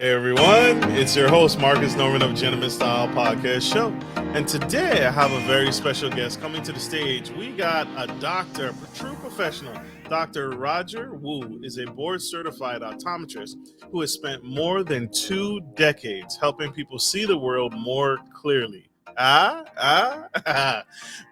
Hey everyone, it's your host Marcus Norman of Gentleman Style Podcast Show. And today I have a very special guest coming to the stage. We got a doctor, a true professional. Dr. Roger Wu is a board certified optometrist who has spent more than 2 decades helping people see the world more clearly.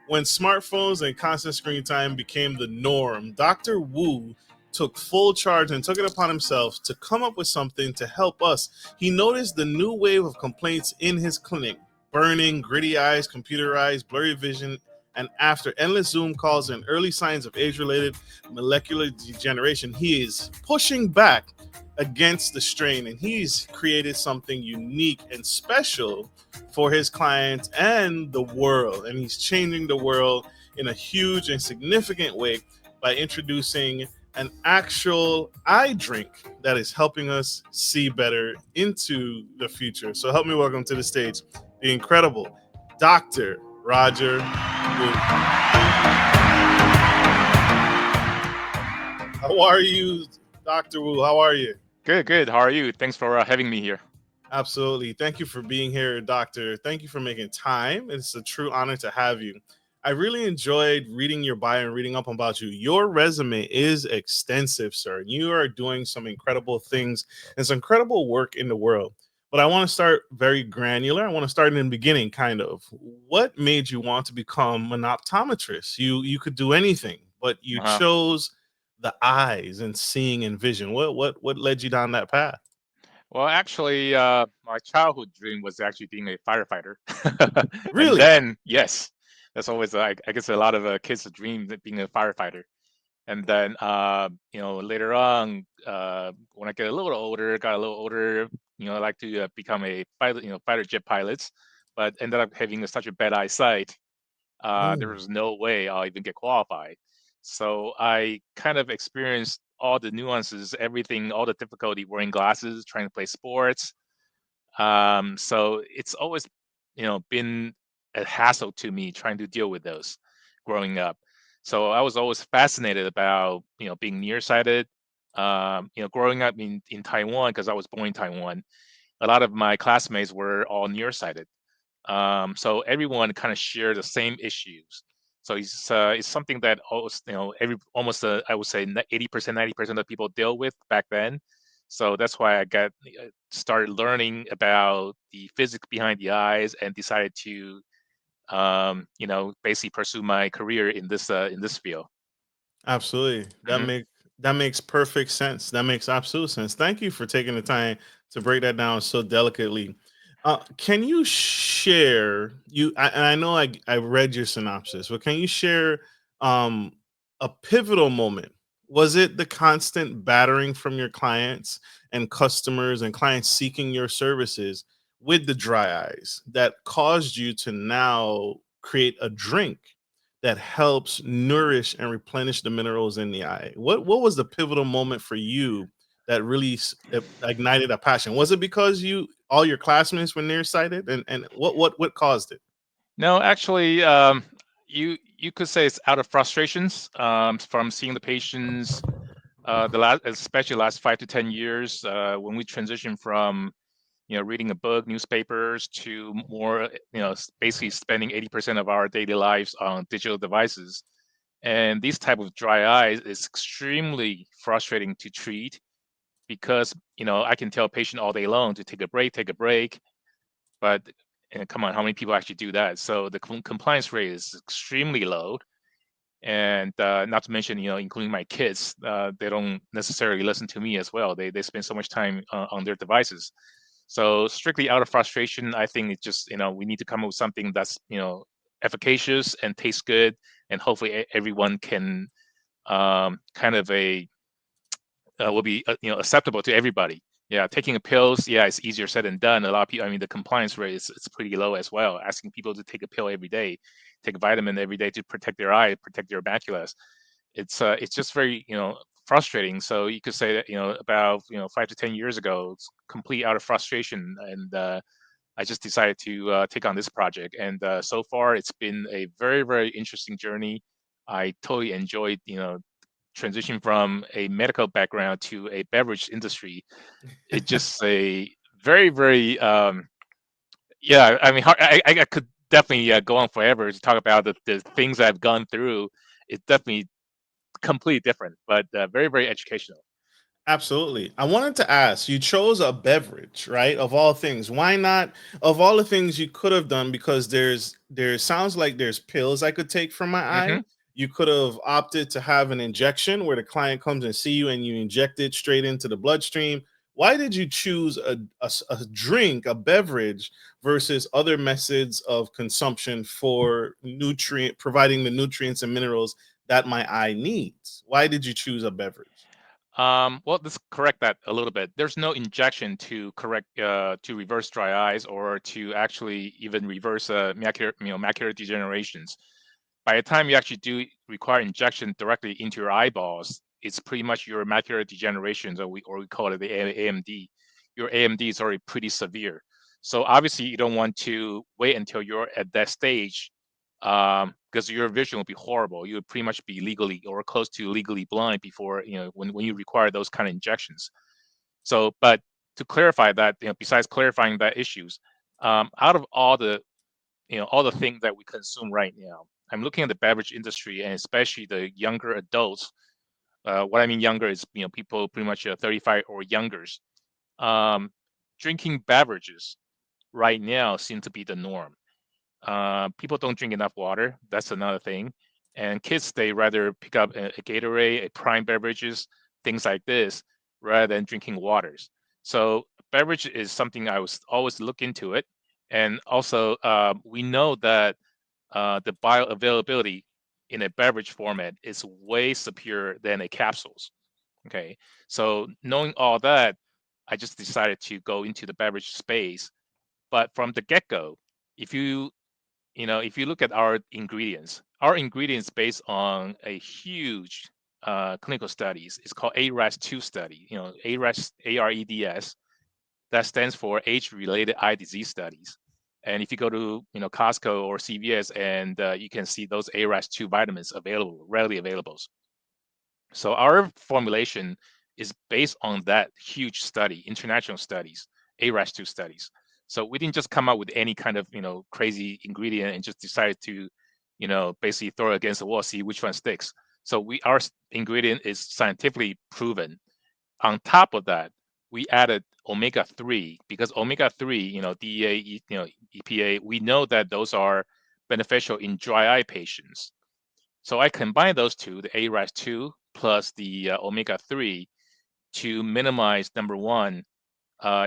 When smartphones and constant screen time became the norm, Dr. Wu took full charge and took it upon himself to come up with something to help us. He noticed the new wave of complaints in his clinic: burning, gritty eyes, computer eyes, blurry vision, and after endless Zoom calls and early signs of age related molecular degeneration, he is pushing back against the strain and he's created something unique and special for his clients and the world. And he's changing the world in a huge and significant way by introducing an actual eye drink that is helping us see better into the future. So help me welcome to the stage the incredible Dr. Roger Wu. How are you, Dr. Wu? How are you? Good. How are you? Thanks for having me here. Absolutely. Thank you for being here, Doctor. Thank you for making time. It's a true honor to have you. I really enjoyed reading your bio and reading up about you. Your resume is extensive, sir. You are doing some incredible things and some incredible work in the world. But I want to start very granular. I want to start in the beginning, kind of. What made you want to become an optometrist? You could do anything, but you Uh-huh. chose the eyes and seeing and vision. What led you down that path? Well, actually, my childhood dream was actually being a firefighter. And Really? then, yes, that's always, I guess, a lot of kids' dream of being a firefighter. And then, later on, when I got a little older, I like to become a pilot, fighter jet pilot, but ended up having such a bad eyesight. There Mm. was no way I'll even get qualified. So I kind of experienced all the nuances, everything, all the difficulty wearing glasses, trying to play sports. So it's always, been a hassle to me trying to deal with those growing up. So I was always fascinated about, being nearsighted. Growing up in Taiwan, because I was born in Taiwan, a lot of my classmates were all nearsighted. So everyone kind of share the same issues. So it's something that almost almost I would say 80%, 90% of people deal with back then. So that's why I got started learning about the physics behind the eyes and decided to basically pursue my career in this field. Absolutely. Hmm. That makes perfect sense. That makes absolute sense. Thank you for taking the time to break that down so delicately. Can you share and I know I read your synopsis, but can you share um a pivotal moment? Was it the constant battering from your clients and customers and clients seeking your services with the dry eyes that caused you to now create a drink that helps nourish and replenish the minerals in the eye? What was the pivotal moment for you that really ignited a passion? Was it because you all your classmates were nearsighted, and what caused it? No, actually, you could say it's out of frustrations from seeing the patients especially the last 5 to 10 years, when we transition from reading a book, newspapers, to more basically spending 80% of our daily lives on digital devices. And these type of dry eyes is extremely frustrating to treat because I can tell a patient all day long to take a break, but come on, how many people actually do that? So the compliance rate is extremely low, and not to mention, including my kids, they don't necessarily listen to me as well. They spend so much time on their devices. So strictly out of frustration, I think it's just we need to come up with something that's efficacious and tastes good, and hopefully everyone can kind of a will be acceptable to everybody. Yeah, taking a pills, yeah, it's easier said than done. A lot of people, I mean, the compliance rate is it's pretty low as well. Asking people to take a pill every day, take a vitamin every day to protect their eye, protect their maculas. It's just very frustrating. So you could say that about 5 to 10 years ago, it's complete out of frustration, and I just decided to take on this project. And so far, it's been a very very interesting journey. I totally enjoyed transition from a medical background to a beverage industry. It's just a very, very, yeah. I mean, I could definitely go on forever to talk about the things I've gone through. It's definitely completely different, but very, very educational. Absolutely. I wanted to ask, you chose a beverage, right? Of all things. Why not of all the things you could have done, because there sounds like there's pills I could take from my eye. Hmm. You could have opted to have an injection where the client comes and see you and you inject it straight into the bloodstream. Why did you choose a drink, a beverage versus other methods of consumption for nutrient providing the nutrients and minerals that my eye needs? Why did you choose a beverage? Well, let's correct that a little bit. There's no injection to correct to reverse dry eyes or to actually even reverse macular degenerations. By the time you actually do require injection directly into your eyeballs, it's pretty much your macular degeneration, or we call it the AMD. Your AMD is already pretty severe. So obviously, you don't want to wait until you're at that stage, because your vision will be horrible. You would pretty much be legally or close to legally blind before when you require those kind of injections. So, but to clarify that, besides clarifying that issues, out of all the things that we consume right now, I'm looking at the beverage industry and especially the younger adults. What I mean younger is people pretty much 35 or younger. Um, Drinking beverages right now seem to be the norm. People don't drink enough water. That's another thing. And kids, they rather pick up a Gatorade, a prime beverages, things like this, rather than drinking waters. So beverage is something I was always look into it. And also, we know that the bioavailability in a beverage format is way superior than a capsules. Okay, so knowing all that, I just decided to go into the beverage space. But from the get-go, if if you look at our ingredients based on a huge clinical studies, it's called ARES-2 study. ARES, AREDS, that stands for age-related eye disease studies. And if you go to Costco or CVS, and you can see those ARES-2 vitamins available, readily available. So our formulation is based on that huge study, international studies, ARES-2 studies. So we didn't just come up with any kind of crazy ingredient and just decided to basically throw it against the wall, see which one sticks. So our ingredient is scientifically proven. On top of that, we added omega 3 because omega 3, DEA, EPA, we know that those are beneficial in dry eye patients. So I combine those two, the ARAS2 plus the omega 3, to minimize number one,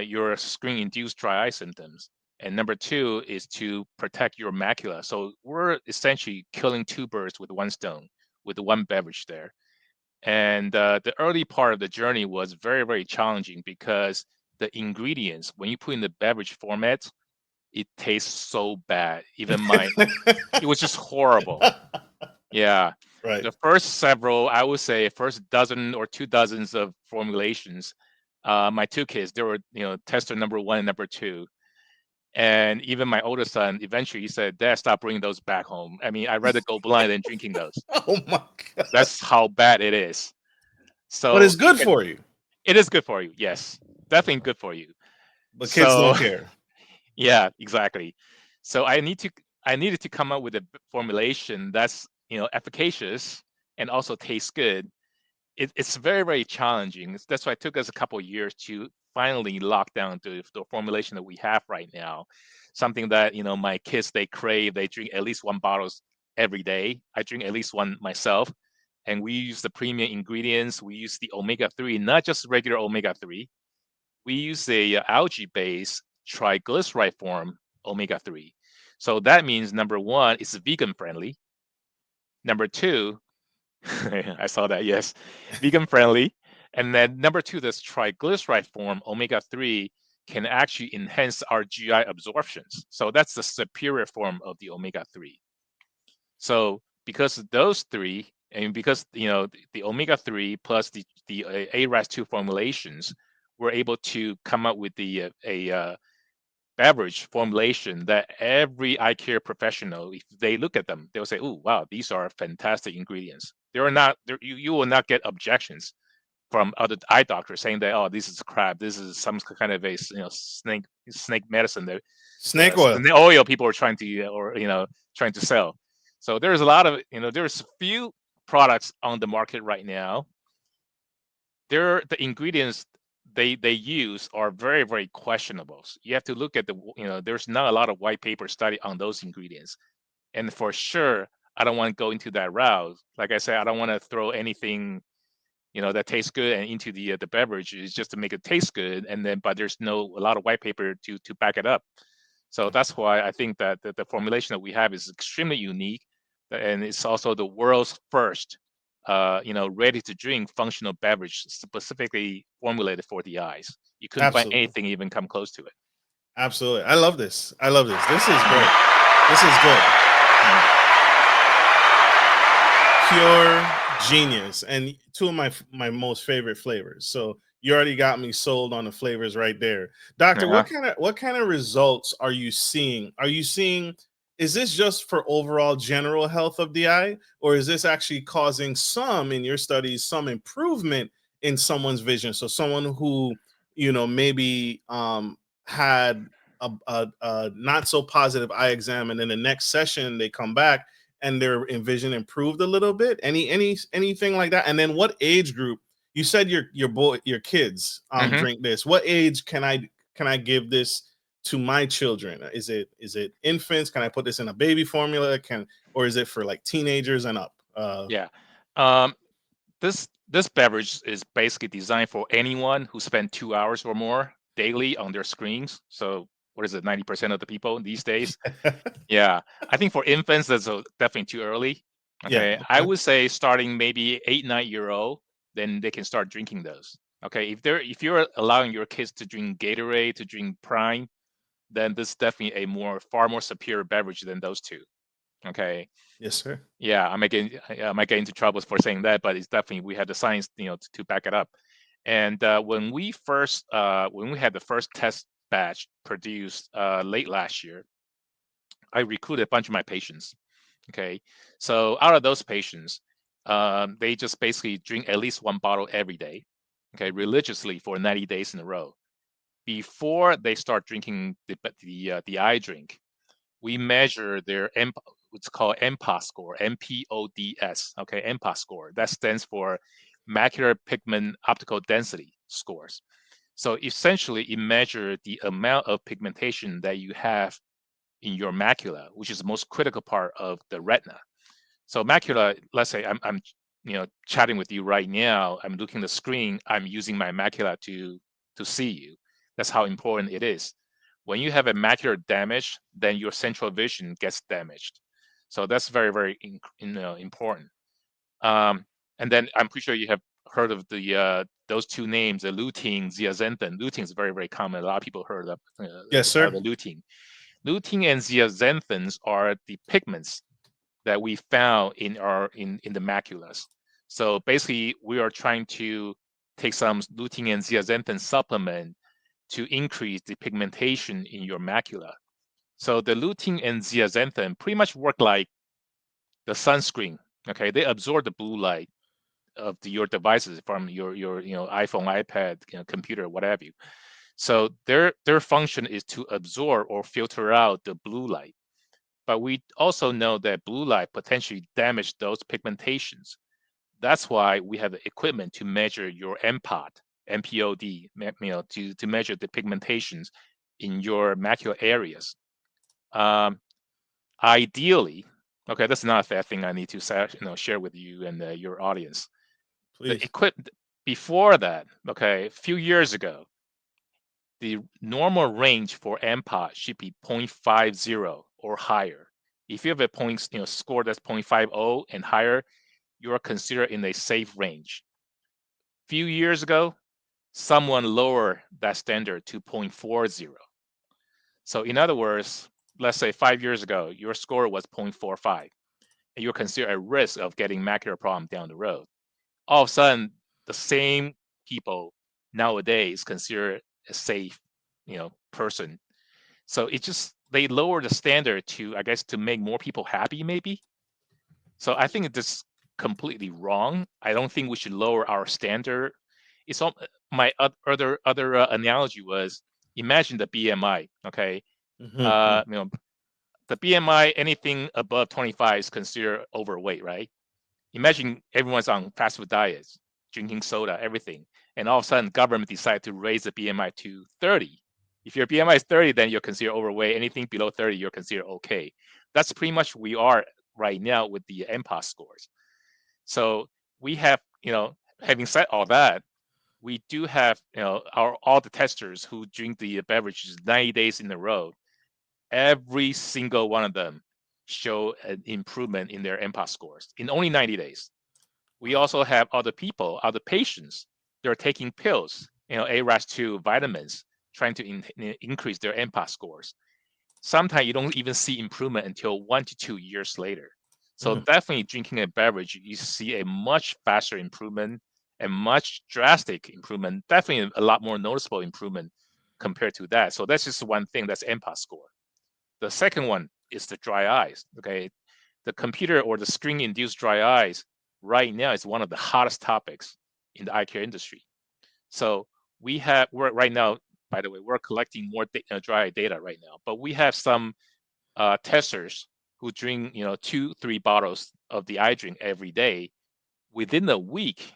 your screen induced dry eye symptoms. And number two is to protect your macula. So we're essentially killing two birds with one stone with one beverage there. And the early part of the journey was very, very challenging because the ingredients, when you put in the beverage format, it tastes so bad. It was just horrible. Yeah. Right. The first several, I would say, first dozen or two dozens of formulations, my two kids, they were, tester number one and number two. And even my oldest son, eventually he said, Dad, stop bringing those back home. I mean, I'd rather go blind than drinking those. Oh my god. That's how bad it is. But So it's good for you. it is good for you. Yes, definitely good for you. But kids So don't care. yeah, exactly. So I needed to come up with a formulation that's efficacious and also tastes good. It's very, very challenging. That's why it took us a couple of years to finally lock down the formulation that we have right now. Something that my kids, they crave. They drink at least one bottles every day. I drink at least one myself. And we use the premium ingredients. We use the omega 3, not just regular omega 3. We use a algae-based triglyceride form omega 3. So that means number one, it's vegan friendly. Number two, I saw that, yes, vegan friendly. And then number two, this triglyceride form omega 3 can actually enhance our GI absorptions. So that's the superior form of the omega 3. So because of those three, and because the omega 3 plus the ARAS2 formulations, we're able to come up with the a beverage formulation that every eye care professional, if they look at them, they'll say, "Oh, wow, these are fantastic ingredients." They are not, you will not get objections from other eye doctors saying that, oh, this is crap, this is some kind of a snake medicine that Snake oil. snake oil people are trying to or trying to sell. So there's a lot of there's a few products on the market right now. The ingredients they use are very, very questionable. You have to look at there's not a lot of white paper study on those ingredients, and for sure I don't want to go into that route. Like I said, I don't want to throw anything that tastes good and into the beverage is just to make it taste good, and then but there's a lot of white paper to back it up. So that's why I think that the formulation that we have is extremely unique, and it's also the world's first ready to drink functional beverage specifically formulated for the eyes. You couldn't find Absolutely. anything even come close to it. Absolutely. I love this. I love this. This is Mhm. great. This is good. Yeah. Pure genius, and two of my most favorite flavors. So you already got me sold on the flavors right there, doctor. Uh-huh. What kind of results are you seeing? Are you seeing? Is this just for overall general health of the eye, or is this actually causing some in your studies some improvement in someone's vision? So someone who maybe had a not so positive eye exam, and then the next session they come back and their vision improved a little bit, anything like that? And then what age group? You said your kids Hmm. drink this. What age can I give this to my children? Is it infants? Can I put this in a baby formula? Or is it for like teenagers and up? Yeah. Um, this beverage is basically designed for anyone who spend 2 hours or more daily on their screens. So what is it, 90% of the people these days? Yeah, I think for infants that's definitely too early. Yeah, Okay, I okay. would say starting maybe 8, 9 year old, then they can start drinking those. Okay, if you're allowing your kids to drink Gatorade, to drink Prime, then this is definitely far more superior beverage than those two. Okay, Yes, sir. yeah, I might get into trouble for saying that, but it's definitely we had the science, to back it up. And when we had the first test batch produced late last year, I recruited a bunch of my patients. Okay, so out of those patients, they just basically drink at least one bottle every day, okay, religiously for 90 days in a row. Before they start drinking the eye drink, we measure their what's called MPOS score, MPODS. Okay, MPOS score. That stands for macular pigment optical density scores. So essentially, it measures the amount of pigmentation that you have in your macula, which is the most critical part of the retina. So macula, let's say I'm chatting with you right now. I'm looking at the screen. I'm using my macula to see you. That's how important it is. When you have a macular damage, then your central vision gets damaged. So that's very, very important. Um, and then I'm pretty sure you have heard of the those two names, the lutein, zeaxanthin. Lutein is very, very common. A lot of people heard Yes, about sir. the lutein. Lutein and zeaxanthins are the pigments that we found in the maculas. So basically, we are trying to take some lutein and zeaxanthin supplement to increase the pigmentation in your macula. So the lutein and zeaxanthin pretty much work like the sunscreen. Okay, they absorb the blue light of your devices from your iPhone, iPad, computer, what have you. So their function is to absorb or filter out the blue light. But we also know that blue light potentially damage those pigmentations. That's why we have equipment to measure your MPOD, to measure the pigmentations in your macular areas. Um, Ideally, okay, that's not a fair thing I need to share with you and your audience. The Please. equipment before that, okay, a few years ago, the normal range for MPOT should be 0.50 or higher. If you have a score that's 0.50 and higher, you are considered in a safe range. Few years ago, someone lowered that standard to 0.40. So in other words, let's say 5 years ago, your score was 0.45, and you're considered a risk of getting macular problem down the road. All of a sudden, the same people nowadays consider a safe, person. So it just they lower the standard to, I guess, to make more people happy, maybe. So I think it's completely wrong. I don't think we should lower our standard. It's all, my other analogy was, imagine the BMI. Okay, Hmm. you know, the BMI, anything above 25 is considered overweight, right? Imagine everyone's on fast food diets, drinking soda, everything, and all of a sudden government decide to raise the BMI to 30. If your BMI is 30, then you're considered overweight. Anything below 30, you're considered okay. That's pretty much we are right now with the MPOS scores. So we have, having said all that, we do have, our all the testers who drink the beverages 90 days in a row. Every single one of them show an improvement in their MPOS scores in only 90 days. We Wow. also have other people, other patients, they're taking pills, ARAS2 vitamins, trying to increase their MPOS scores. Sometimes you don't even see improvement until 1 to 2 years later. So Mhm. definitely drinking a beverage, you see a much faster improvement, a much drastic improvement, definitely a lot more noticeable improvement compared to that. So that's just one thing, that's MPOS score. The second one is the dry eyes. Okay, the computer or the screen induced dry eyes right now is one of the hottest topics in the eye care industry. So we're right now, by the way, we're collecting more dry eye data right now, but we have some testers who drink 2-3 bottles of the eye drink every day. Within a week,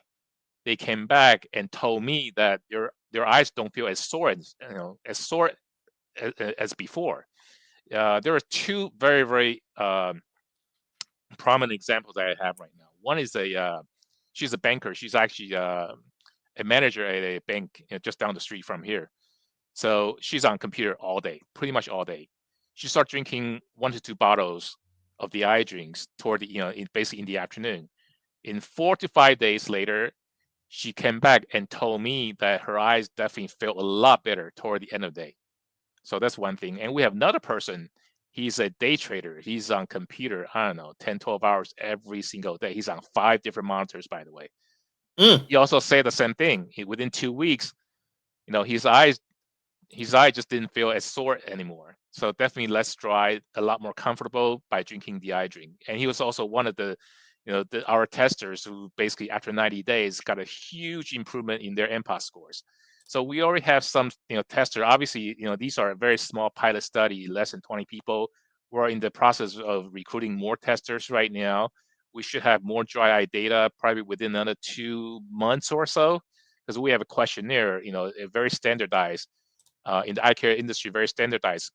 they came back and told me that their eyes don't feel as sore as before. There are two very very prominent examples that I have right now. One is she's a banker. She's actually a manager at a bank just down the street from here. So she's on computer all day, pretty much all day. She started drinking 1 to 2 bottles of the eye drinks toward basically in the afternoon. In 4 to 5 days later, she came back and told me that her eyes definitely felt a lot better toward the end of the day. So that's one thing. And we have another person. He's a day trader. He's on computer, I don't know, 10, 12 hours every single day. He's on 5 different monitors, by the way. Mm. He also said the same thing. Within 2 weeks, his eye just didn't feel as sore anymore. So definitely less dry, a lot more comfortable by drinking the eye drink. And he was also one of our testers who basically after 90 days got a huge improvement in their MPOS scores. So we already have some tester. Obviously, these are a very small pilot study, less than 20 people. We're in the process of recruiting more testers right now. We should have more dry eye data probably within another 2 months or so, because we have a questionnaire, a very standardized in the eye care industry, very standardized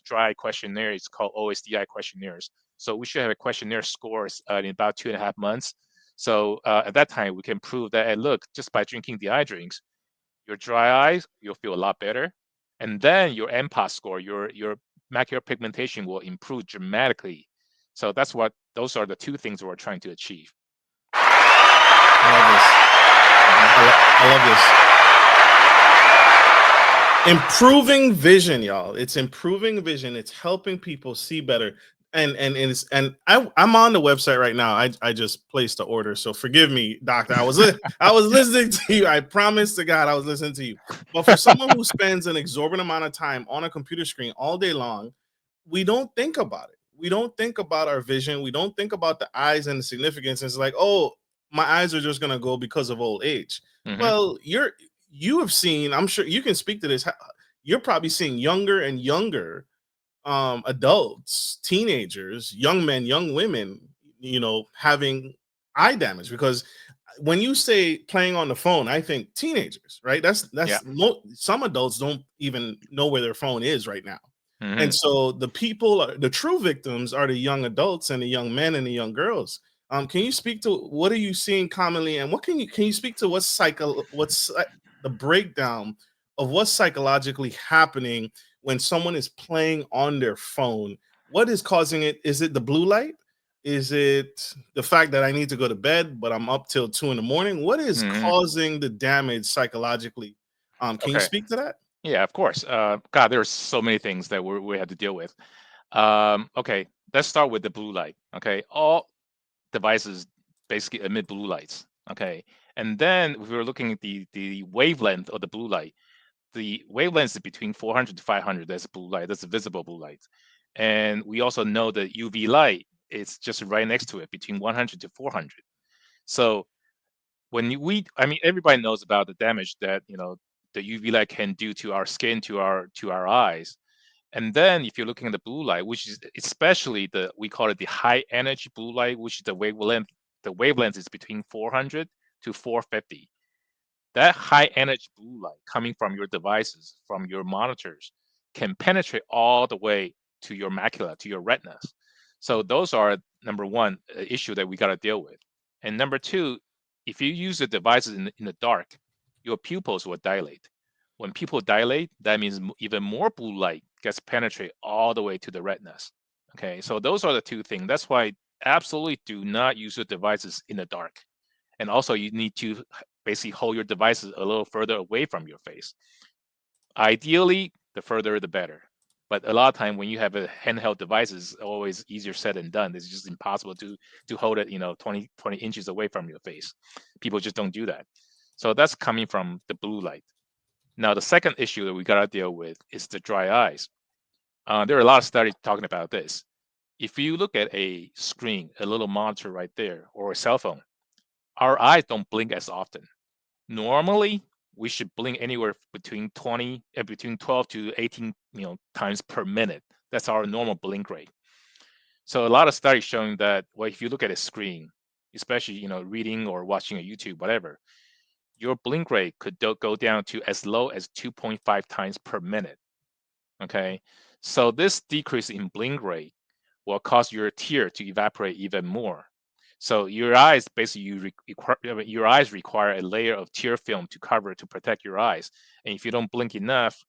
dry questionnaire. It's called OSDI questionnaires. So we should have a questionnaire scores in about 2.5 months. So at that time, we can prove that, hey, look, just by drinking the eye drinks, your dry eyes, you'll feel a lot better. And then your MPOS score, your macular pigmentation will improve dramatically. So those are the two things we're trying to achieve. I love this. Hmm. I love this. Improving vision, y'all. It's improving vision. It's helping people see better. I'm on the website right now. I just placed the order, so forgive me, doctor. I was listening to you. I promise to God I was listening to you. But for someone who spends an exorbitant amount of time on a computer screen all day long, we don't think about it. We don't think about our vision. We don't think about the eyes and the significance. It's like, oh, my eyes are just gonna go because of old age. Hmm. Well, you have seen, I'm sure you can speak to this. You're probably seeing younger and younger adults, teenagers, young men, young women, having eye damage because when you say playing on the phone, I think teenagers, right? Yeah. Some adults don't even know where their phone is right now. And Hmm. so the true victims are the young adults and the young men and the young girls. Can you speak to what are you seeing commonly, and what can you speak to the breakdown of what's psychologically happening when someone is playing on their phone? What is causing it? Is it the blue light? Is it the fact that I need to go to bed, but I'm up till 2 in the morning? What is Hmm. causing the damage psychologically? Can you Okay. speak to that? Yeah, of course. God, there's so many things that we had to deal with. Okay, let's start with the blue light. Okay, all devices basically emit blue lights. Okay, and then if we were looking at the wavelength of the blue light, the wavelength is between 400 to 500. That's blue light. That's a visible blue light. And we also know that UV light is just right next to it, between 100 to 400. So I mean, everybody knows about the damage that the UV light can do to our skin, to our eyes. And then if you're looking at the blue light, which is especially we call it the high energy blue light, which is the wavelength is between 400 to 450. That high energy blue light coming from your devices, from your monitors, can penetrate all the way to your macula, to your retinas. So those are number one issue that we got to deal with. And number two, if you use the devices in the dark, your pupils will dilate. When people dilate, that means even more blue light gets penetrate all the way to the retinas. Okay, so those are the two things. That's why absolutely do not use your devices in the dark. And also you need to basically hold your devices a little further away from your face. Ideally, the further the better. But a lot of time when you have a handheld device, it's always easier said than done. It's just impossible to hold it, 20 inches away from your face. People just don't do that. So that's coming from the blue light. Now, the second issue that we got to deal with is the dry eyes. There are a lot of studies talking about this. If you look at a screen, a little monitor right there, or a cell phone, our eyes don't blink as often. Normally, we should blink anywhere between 12 to 18, times per minute. That's our normal blink rate. So a lot of studies showing that, well, if you look at a screen, especially reading or watching a YouTube, whatever, your blink rate could go down to as low as 2.5 times per minute. Okay, so this decrease in blink rate will cause your tear to evaporate even more. So your eyes basically your eyes require a layer of tear film to protect your eyes. And if you don't blink enough,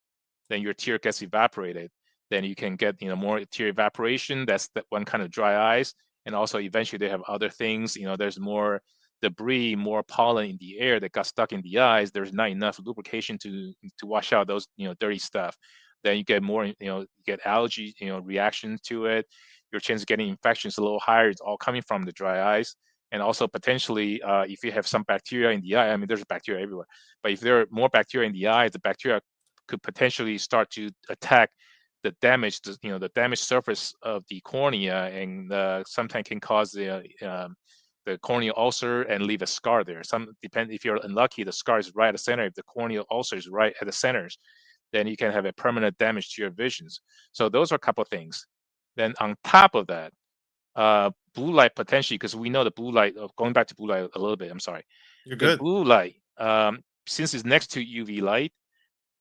then your tear gets evaporated. Then you can get more tear evaporation. That's that one kind of dry eyes. And also eventually they have other things. There's more debris, more pollen in the air that got stuck in the eyes. There's not enough lubrication to wash out those dirty stuff. Then you get more, you get allergy, reactions to it. Your chance of getting infections a little higher. It's all coming from the dry eyes. And also potentially, if you have some bacteria in the eye, I mean, there's bacteria everywhere. But if there are more bacteria in the eye, the bacteria could potentially start to attack the damaged surface of the cornea, and sometimes can cause the corneal ulcer and leave a scar there. If you're unlucky, the scar is right at the center. If the corneal ulcer is right at the centers, then you can have a permanent damage to your visions. So those are a couple of things. Then on top of that, blue light potentially, because we know the blue light. Going back to blue light a little bit, I'm sorry. You're The good. blue light, since it's next to UV light,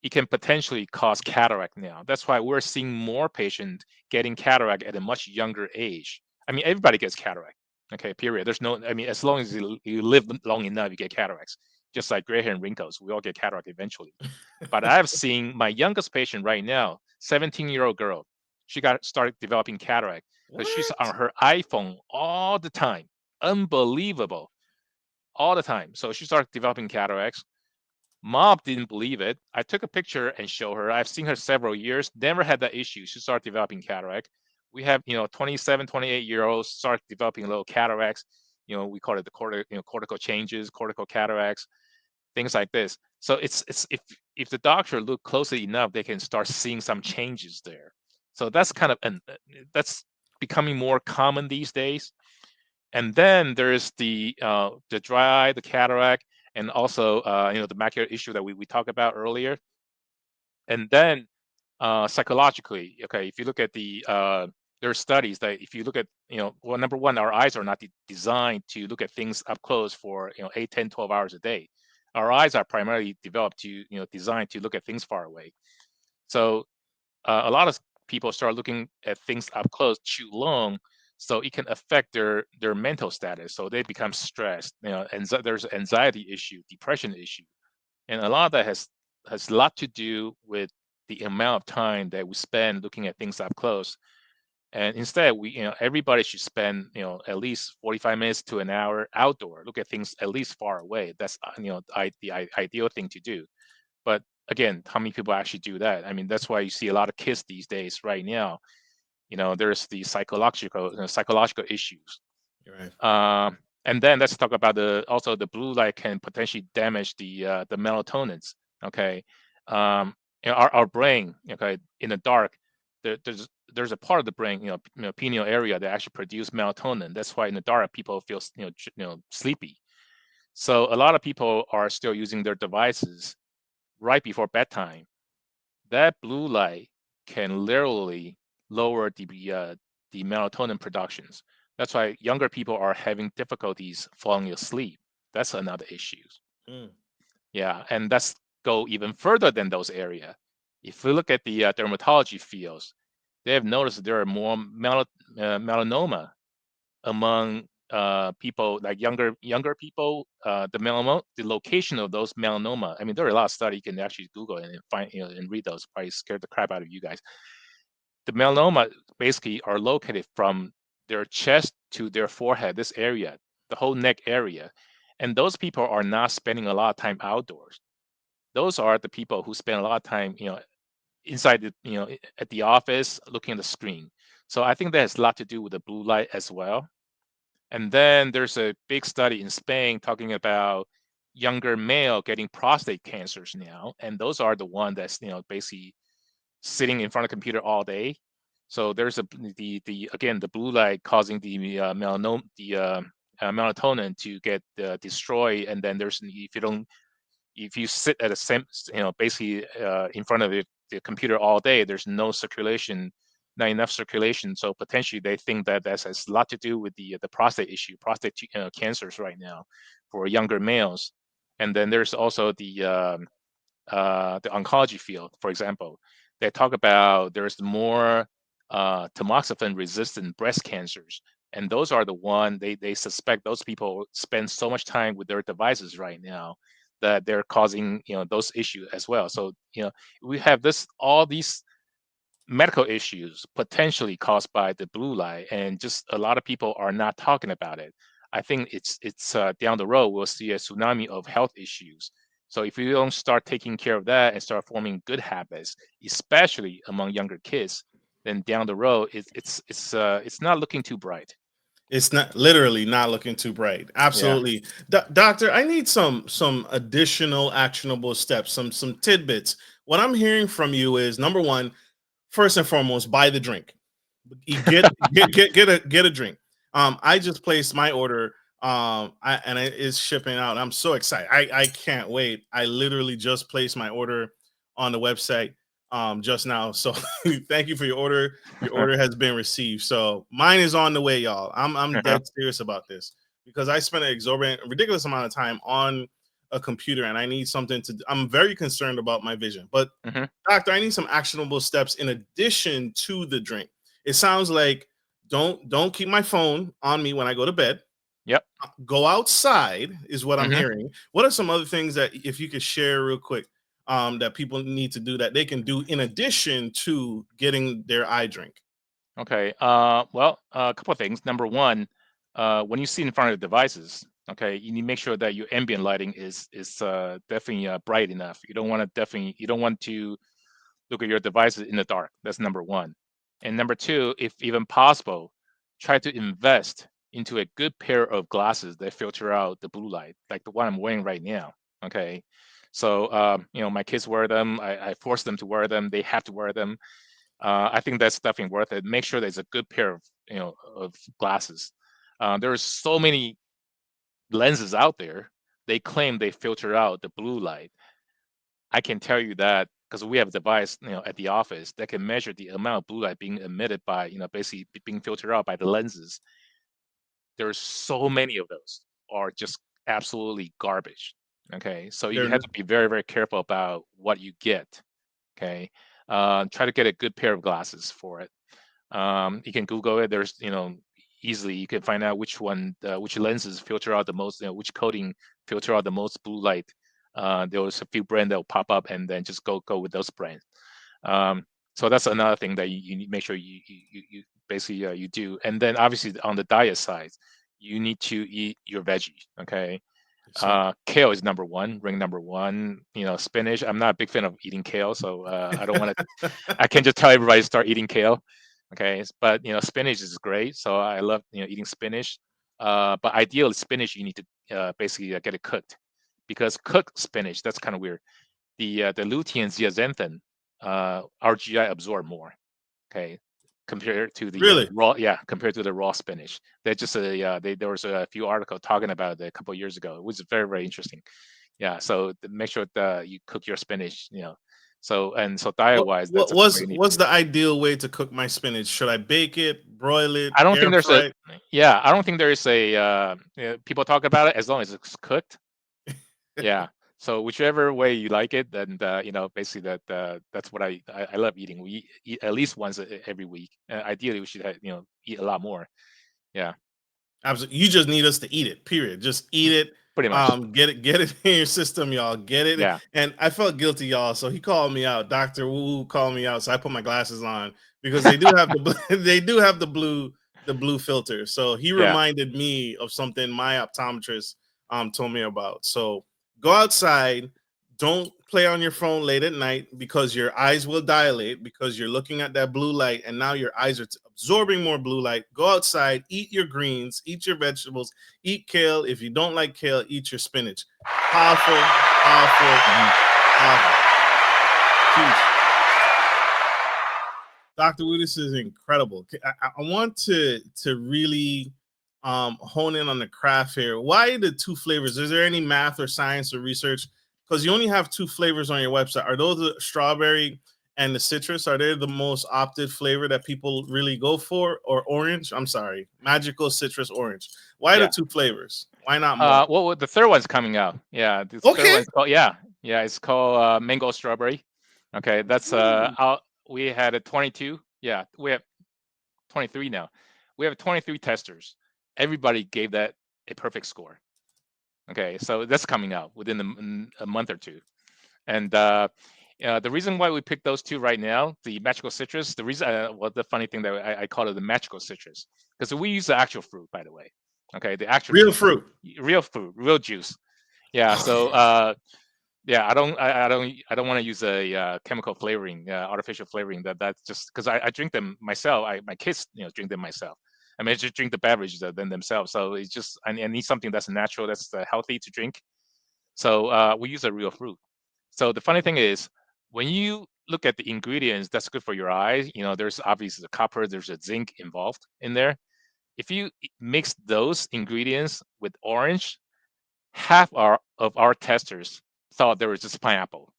it can potentially cause cataract now. That's why we're seeing more patients getting cataract at a much younger age. I mean, everybody gets cataract. Okay, period. There's no, I mean, as long as you live long enough, you get cataracts. Just like gray hair and wrinkles, we all get cataract eventually. But I've seen my youngest patient right now, 17-year-old girl. She got started developing cataract because she's on What? her iPhone all the time. Unbelievable, all the time. So she started developing cataracts. Mom didn't believe it. I took a picture and showed her. I've seen her several years, never had that issue. She started developing cataract. We have, 27, 28-year-olds start developing little cataracts. We call it the cortical changes, cortical cataracts, things like this. So it's if the doctor look closely enough, they can start seeing some changes there. So that's kind of that's becoming more common these days. And then there's the dry eye, the cataract, and also the macular issue that we talked about earlier. And then psychologically, okay, if you look at there are studies that if you look at, well, number one, our eyes are not designed to look at things up close for 8, 10, 12 hours a day. Our eyes are primarily developed to designed to look at things far away. So a lot of people start looking at things up close too long, so it can affect their mental status. So they become stressed. There's anxiety issue, depression issue, and a lot of that has a lot to do with the amount of time that we spend looking at things up close. And instead, everybody should spend at least 45 minutes to an hour outdoor, look at things at least far away. That's the ideal thing to do. But again, how many people actually do that? I mean, that's why you see a lot of kids these days right now. There's the psychological issues. You're right. And then let's talk about also the blue light can potentially damage the melatonins. Okay, our brain. Okay, in the dark, there's a part of the brain, pineal area that actually produce melatonin. That's why in the dark people feel sleepy. So a lot of people are still using their devices right before bedtime. That blue light can literally lower the melatonin productions. That's why younger people are having difficulties falling asleep. That's another issue. Mm. Yeah, and that's go even further than those area. If we look at the dermatology fields, they have noticed there are more melanoma among people like younger people. The location of those melanoma. I mean, there are a lot of studies you can actually Google and find, and read those. Probably scared the crap out of you guys. The melanoma basically are located from their chest to their forehead, this area, the whole neck area, and those people are not spending a lot of time outdoors. Those are the people who spend a lot of time, inside the, at the office looking at the screen. So I think that has a lot to do with the blue light as well. And then there's a big study in Spain talking about younger male getting prostate cancers now, and those are the one that's basically sitting in front of a computer all day. So there's the again the blue light causing the melatonin to get destroyed, and then there's if you sit at a same basically in front of the computer all day, there's no circulation, not enough circulation. So potentially they think that that has a lot to do with the prostate issue, prostate cancers right now for younger males. And then there's also the oncology field, for example. They talk about there's more tamoxifen resistant breast cancers, and those are the one they suspect those people spend so much time with their devices right now that they're causing those issues as well. So we have this all these medical issues potentially caused by the blue light, and just a lot of people are not talking about it. I think it's down the road we'll see a tsunami of health issues. So if we don't start taking care of that and start forming good habits, especially among younger kids, then down the road it's not looking too bright. It's not literally not looking too bright. Yeah. Absolutely. Doctor, I need some additional actionable steps, some tidbits. What I'm hearing from you is number one, first and foremost, buy the drink. You get a drink. I just placed my order. And it is shipping out. I'm so excited. I can't wait. I literally just placed my order on the website just now. So thank you for your order. Your order has been received. So mine is on the way, y'all. I'm Uh-huh. dead serious about this because I spent an exorbitant, ridiculous amount of time on a computer, and I need something to. I'm very concerned about my vision, but Hmm. doctor, I need some actionable steps in addition to the drink. It sounds like don't keep my phone on me when I go to bed. Yep. Go outside is what I'm Hmm. hearing. What are some other things that if you could share real quick that people need to do that they can do in addition to getting their eye drink? Okay. Well, a couple of things. Number one, when you sit in front of the devices, okay, you need to make sure that your ambient lighting is definitely bright enough. You don't want to look at your devices in the dark. That's number one. And number two, if even possible, try to invest into a good pair of glasses that filter out the blue light, like the one I'm wearing right now. Okay. So, my kids wear them. I force them to wear them. They have to wear them. I think that's definitely worth it. Make sure there's a good pair of of glasses. There's so many lenses out there. They claim they filter out the blue light. I can tell you that because we have a device, at the office that can measure the amount of blue light being emitted by, basically being filtered out by the lenses. There's so many of those are just absolutely garbage. Okay, so you They're have to be very, very careful about what you get. Okay, try to get a good pair of glasses for it. You can Google it. There's, easily you can find out which lenses filter out the most, which coating filter out the most blue light. There was a few brands that will pop up, and then just go with those brands. Um, so that's another thing that you need to make sure you basically you do. And then obviously on the diet side, you need to eat your veggies. Okay, yes, sir. kale is number one, ring number one. Spinach. I'm not a big fan of eating kale, so I don't want to. I can't just tell everybody to start eating kale. Okay, but spinach is great, so I love eating spinach. But ideally, spinach you need to basically get it cooked, because cooked spinach, that's kind of weird. The lutein zeaxanthin, our GI absorb more. Okay, compared to the Really? raw. Yeah, compared to the raw spinach. They just there was a few articles talking about it a couple of years ago. It was very very interesting. Yeah, so make sure that you cook your spinach. So diet wise, that's something what you need to What's do. the ideal way to cook my spinach? Should I bake it, broil it, I don't think air there's a fry yeah. I don't think there is a people talk about it as long as it's cooked. it? Yeah. So whichever way you like it, and basically that's what I love eating. We eat at least once every week. Ideally, we should eat a lot more. Yeah, Absolutely. You just need us to eat it. Period. Just eat it. pretty much. Get it in your system, y'all. Get it. Yeah. And I felt guilty, y'all. So he called me out. Dr. Wu called me out. So I put my glasses on because they do have they do have the blue filter. So he Yeah. reminded me of something my optometrist told me about. So go outside. Don't play on your phone late at night because your eyes will dilate because you're looking at that blue light and now your eyes are absorbing more blue light. Go outside, eat your greens, eat your vegetables, eat kale. If you don't like kale, eat your spinach. Powerful, powerful, Mhm. powerful. Huge. Dr. Wu, this is incredible. I want to really hone in on the craft here. Why the two flavors? Is there any math or science or research? Because you only have two flavors on your website. Are those the strawberry and the citrus? Are they the most opted flavor that people really go for? Or orange? I'm sorry, magical citrus orange. Why the Yeah. two flavors? Why not more? Well, the third one's coming out. Yeah, this third Okay. one's called it's called mango strawberry. Okay, that's Ooh. out. We had a 22. Yeah, we have 23 now. We have 23 testers. Everybody gave that a perfect score. Okay, so that's coming out within a month or two. And the reason why we picked those two right now, the magical citrus, the reason, the funny thing that I call it the magical citrus, because we use the actual fruit, by the way. Okay, the actual Real juice, fruit. real fruit, real juice. Yeah. So Okay. yeah, I don't want to use a chemical flavoring, artificial flavoring. That's just because I drink them myself. My kids drink them myself. I mean, I just drink the beverages than themselves. So it's just I need something that's natural, that's healthy to drink. So we use a real fruit. So the funny thing is, when you look at the ingredients that's good for your eyes, there's obviously the copper, there's a zinc involved in there. If you mix those ingredients with orange, half of our testers thought there was just pineapple.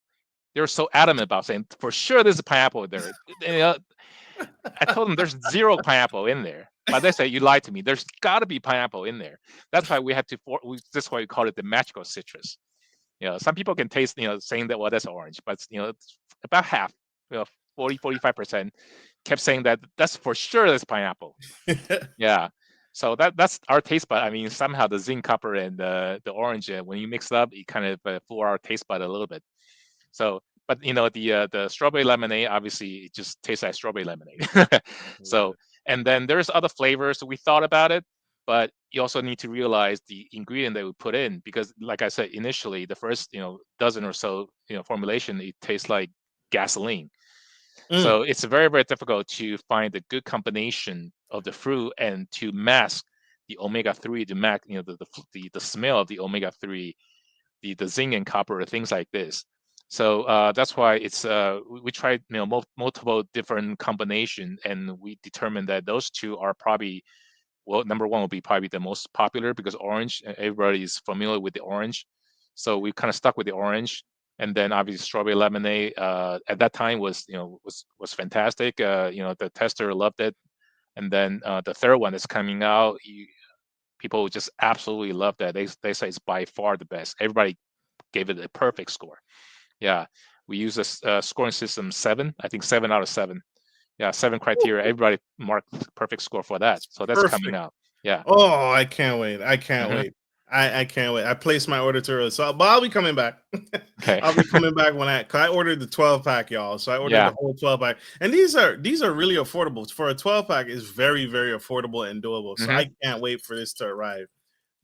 They were so adamant about saying, for sure there's a pineapple there. I told them there's zero pineapple in there. But they say, you lied to me. There's got to be pineapple in there. That's why we had to, that's why we call it the magical citrus. Some people can taste, saying that, well, that's orange, but it's about half, 45% kept saying that that's for sure that's pineapple. Yeah. So that's our taste bud. I mean, somehow the zinc, copper, and the orange, when you mix it up, it kind of fool our taste bud a little bit. So, but the strawberry lemonade, obviously, it just tastes like strawberry lemonade. Love So, it. and then there's other flavors. We thought about it, but you also need to realize the ingredient that we put in, because, like I said, initially, the first dozen or so formulation, it tastes like gasoline. Mm. So it's very, very difficult to find a good combination of the fruit and to mask the omega-3, to mask the smell of the omega-3, the zinc and copper, things like this. So that's why it's we tried multiple different combination, and we determined that those two are probably, well, number one will be probably the most popular, because orange, everybody is familiar with the orange. So we kind of stuck with the orange. And then obviously strawberry lemonade at that time was fantastic. The tester loved it. And then the third one that's coming out, people just absolutely love that. They say it's by far the best. Everybody gave it a perfect score. Yeah, we use this scoring system 7. I think 7 out of 7. Yeah, 7 criteria. Everybody marked perfect score for that. So that's coming Perfect. out. Yeah. Oh, I can't wait. I can't Hmm. wait. I can't wait. I placed my order too early. So, but I'll be coming back. Okay. I'll be coming back when cause I ordered the 12 pack, y'all. So I ordered the Yeah. whole 12 pack. And these are really affordable. For a 12 pack is very, very affordable and doable. So Hmm. I can't wait for this to arrive.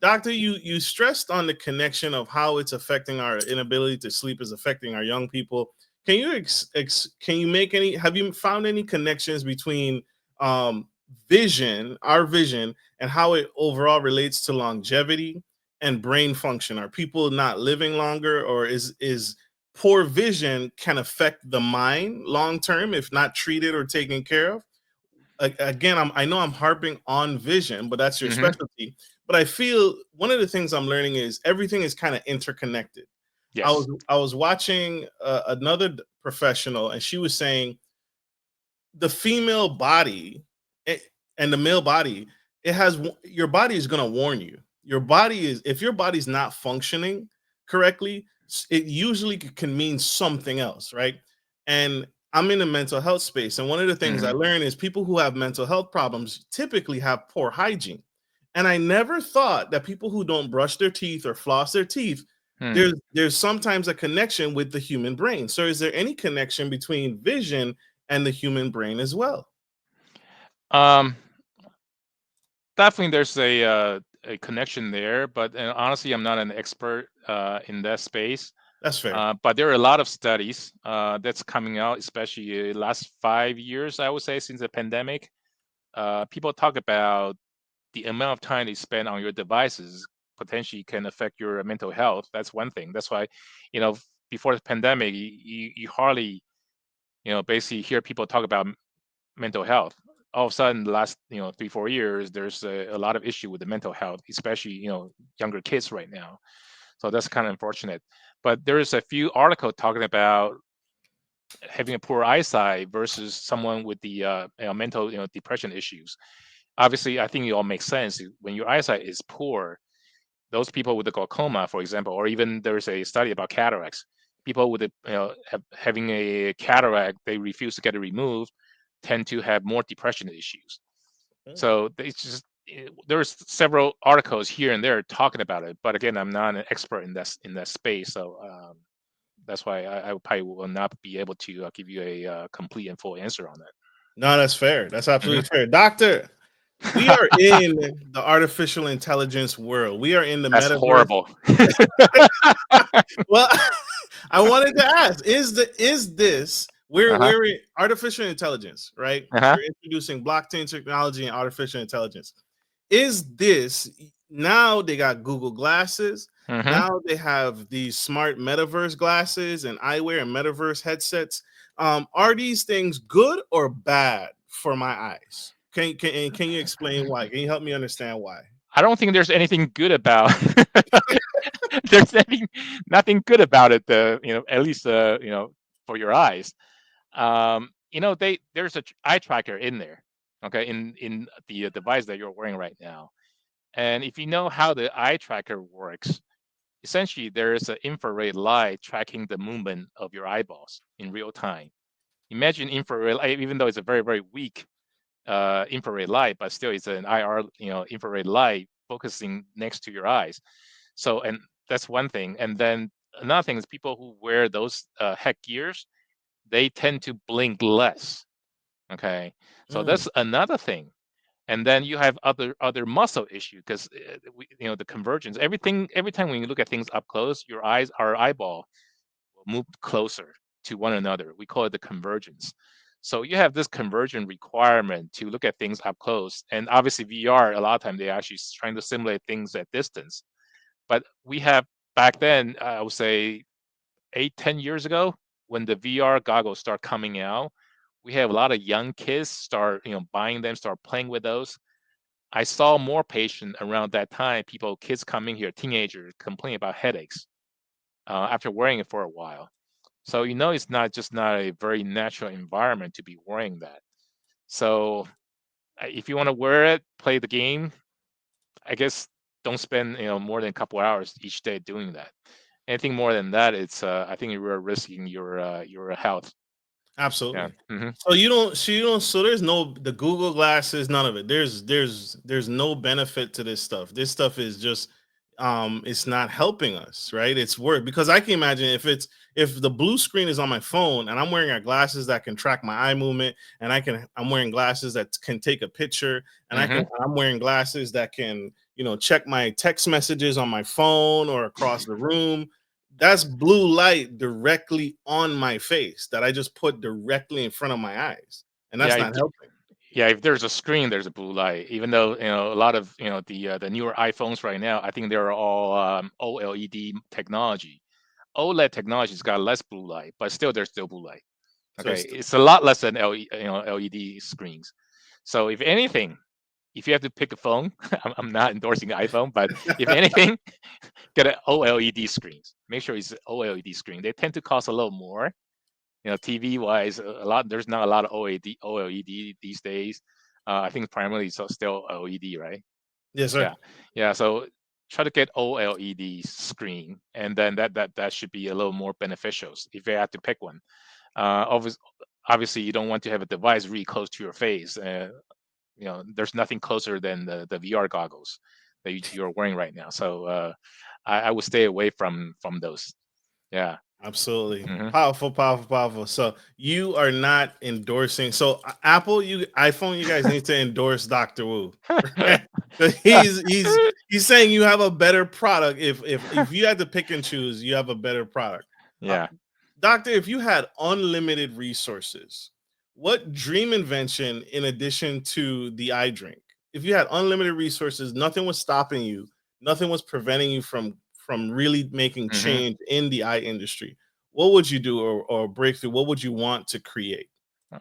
Doctor, you stressed on the connection of how it's affecting our inability to sleep is affecting our young people. Can you can you make any? Have you found any connections between um, our vision, and how it overall relates to longevity and brain function? Are people not living longer, or is poor vision can affect the mind long term if not treated or taken care of? again, I know I'm harping on vision, but that's your Hmm. specialty. But I feel one of the things I'm learning is everything is kind of interconnected. Yes. I was watching another professional, and she was saying the female body it, and the male body, it has your body is going to warn you. Your body is, if your body's not functioning correctly, it usually can mean something else, right? And I'm in the mental health space, and one of the things I Hmm. learned is people who have mental health problems typically have poor hygiene. And I never thought that people who don't brush their teeth or floss their teeth, Hmm. there's sometimes a connection with the human brain. So is there any connection between vision and the human brain as well? Um, Definitely, there's a connection there, but honestly, I'm not an expert in that space. That's fair. But there are a lot of studies that's coming out, especially last 5 years, I would say, since the pandemic. People talk about the amount of time they spend on your devices potentially can affect your mental health. That's one thing. That's why, you know, before the pandemic, you hardly, basically hear people talk about mental health. All of a sudden, the last 3 4 years, there's a lot of issue with the mental health, especially younger kids right now. So that's kind of unfortunate. But there is a few articles talking about having a poor eyesight versus someone with the mental depression issues. Obviously, I think it all makes sense. When your eyesight is poor, those people with the glaucoma, for example, or even there's a study about cataracts. People with having a cataract, they refuse to get it removed, tend to have more depression issues. Mm. So it's just there's several articles here and there talking about it. But again, I'm not an expert in that space, so that's why I probably will not be able to give you a complete and full answer on that. No, that's fair. That's absolutely Mhm. fair. Doctor, we are in the artificial intelligence world. We are in the That's metaverse. horrible. Well, I wanted to ask, is this Uh-huh. we're in artificial intelligence, right? Uh-huh. We're introducing blockchain technology and artificial intelligence. Is this, now they got Google glasses, Hmm. now they have these smart metaverse glasses and eyewear and metaverse headsets. Are these things good or bad for my eyes? Can you explain why? Can you help me understand why? I don't think there's anything good about there's nothing good about it, at least for your eyes. There's a eye tracker in there, okay, in the device that you're wearing right now. And if you know how the eye tracker works, essentially there is an infrared light tracking the movement of your eyeballs in real time. Imagine infrared light, even though it's a very, very weak infrared light, but still it's an IR, infrared light focusing next to your eyes. So, and that's one thing. And then another thing is people who wear those head gears, they tend to blink less. Okay, so Mm, that's another thing. And then you have other muscle issue because the convergence. Every time when you look at things up close, our eyeball will move closer to one another. We call it the convergence. So you have this convergent requirement to look at things up close. And obviously VR, a lot of time they actually trying to simulate things at distance. But we have back then, I would say 8 10 years ago, when the VR goggles start coming out, we have a lot of young kids start buying them, start playing with those. I saw more patients around that time, kids coming here, teenagers complaining about headaches after wearing it for a while. So it's not a very natural environment to be wearing that. So if you want to wear it, play the game, I guess don't spend more than a couple hours each day doing that. Anything more than that, it's I think you're risking your health. Yeah. absolutely. Hmm. So there's no, the Google glasses, none of it. There's no benefit to this stuff. This stuff is just it's not helping us, right? It's work, because I can imagine if the blue screen is on my phone and I'm wearing glasses that can track my eye movement, and I'm wearing glasses that can take a picture, and Hmm. I'm wearing glasses that can, check my text messages on my phone or across the room. That's blue light directly on my face that I just put directly in front of my eyes, and Yeah. that's not helping. Yeah, if there's a screen, there's a blue light. Even though a lot of the newer iPhones right now, I think they're all OLED technology. OLED technology's got less blue light, but still there's still blue light. So Okay, it's it's a lot less than LED screens. So if anything, if you have to pick a phone, I'm not endorsing the iPhone, but if anything, get an OLED screens. Make sure it's an OLED screen. They tend to cost a little more. TV wise, a lot there's not a lot of OLED these days. I think primarily it's still LED, right? Yes, sir. Yeah, yeah. So try to get OLED screen, and then that should be a little more beneficial if you have to pick one. Obviously, you don't want to have a device really close to your face. There's nothing closer than the VR goggles that you're wearing right now. So I would stay away from those. Yeah. Absolutely. Hmm. Powerful, powerful, powerful. So you are not endorsing. So Apple, iPhone, you guys need to endorse Dr. Wu. Right? 'Cause he's saying you have a better product. If you had to pick and choose, you have a better product. Uh, Yeah. Doctor, if you had unlimited resources, what dream invention in addition to the eye drink? If you had unlimited resources, nothing was stopping you, nothing was preventing you from really making Hmm. change in the eye industry. What would you do, or breakthrough? What would you want to create?